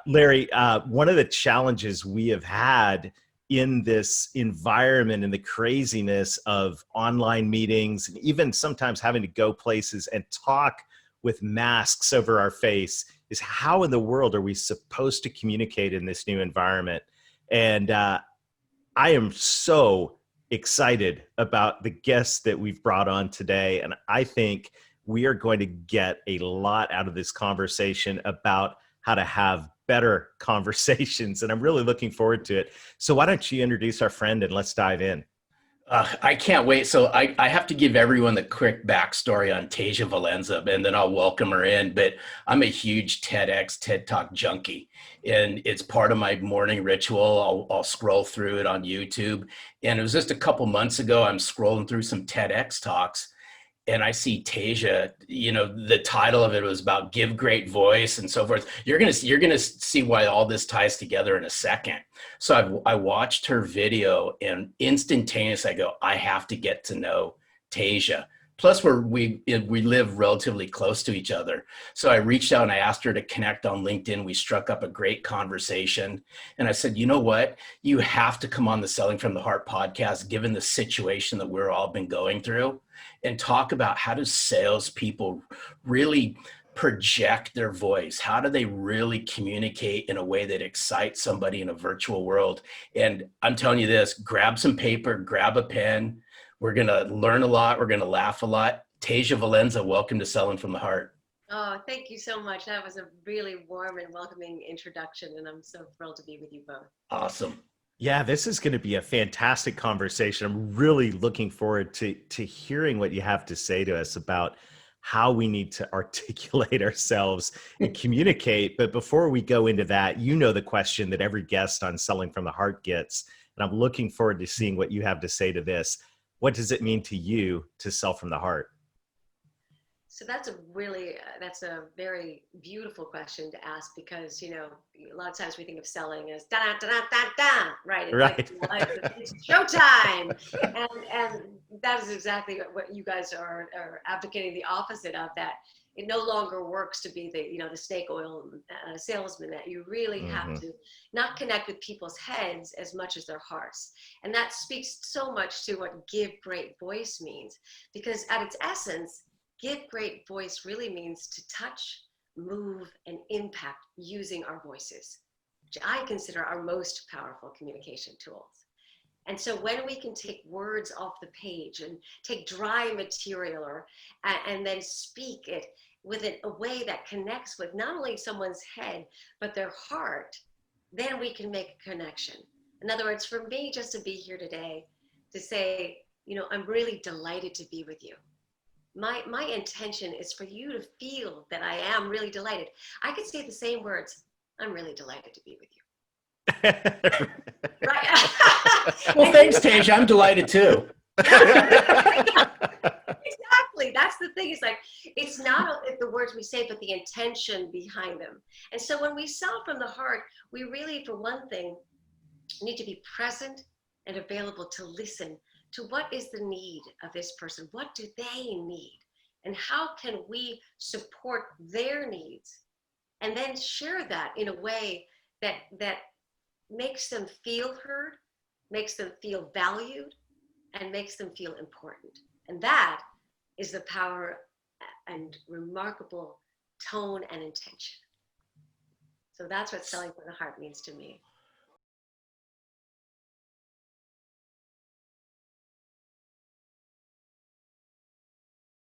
Larry, one of the challenges we have had in this environment and the craziness of online meetings, and even sometimes having to go places and talk with masks over our face, is how in the world are we supposed to communicate in this new environment? And I am so excited about the guests that we've brought on today. And I think we are going to get a lot out of this conversation about how to have better conversations. And I'm really looking forward to it. So why don't you introduce our friend and let's dive in. I can't wait. So I have to give everyone the quick backstory on Tasia Valenza, and then I'll welcome her in. But I'm a huge TEDx, TED Talk junkie, and it's part of my morning ritual. I'll scroll through it on YouTube. And it was just a couple months ago, I'm scrolling through some TEDx talks, and I see Tasia, the title of it was about give great voice and so forth. You're gonna see why all this ties together in a second. So I watched her video, and instantaneously I go, I have to get to know Tasia. Plus we live relatively close to each other. So I reached out and I asked her to connect on LinkedIn. We struck up a great conversation. And I said, you know what? You have to come on the Selling from the Heart podcast, given the situation that we're all been going through, and talk about how do salespeople really project their voice? How do they really communicate in a way that excites somebody in a virtual world? And I'm telling you this, grab some paper, grab a pen. We're going to learn a lot. We're going to laugh a lot. Tasia Valenza, welcome to Selling from the Heart. Oh, thank you so much. That was a really warm and welcoming introduction, and I'm so thrilled to be with you both. Awesome. Yeah, this is going to be a fantastic conversation. I'm really looking forward to hearing what you have to say to us about how we need to articulate ourselves and communicate. But before we go into that, the question that every guest on Selling from the Heart gets, and I'm looking forward to seeing what you have to say to this. What does it mean to you to sell from the heart? So that's a very beautiful question to ask, because, a lot of times we think of selling as da da da da da, right? It's right. It's showtime. And that is exactly what you guys are advocating, the opposite of that. It no longer works to be the snake oil salesman, that you really have to not connect with people's heads as much as their hearts. And that speaks so much to what give great voice means, because at its essence, give great voice really means to touch, move, and impact using our voices, which I consider our most powerful communication tools. And so when we can take words off the page and take dry material and then speak it with a way that connects with not only someone's head, but their heart, then we can make a connection. In other words, for me, just to be here today, to say, I'm really delighted to be with you. My intention is for you to feel that I am really delighted. I could say the same words, I'm really delighted to be with you. Right? Well, thanks, Tasia. I'm delighted too. Exactly. That's the thing. It's not the words we say, but the intention behind them. And so when we sell from the heart, we really, for one thing, need to be present and available to listen to what is the need of this person. What do they need? And how can we support their needs? And then share that in a way that makes them feel heard, makes them feel valued, and makes them feel important. And that is the power and remarkable tone and intention. So that's what selling from the heart means to me.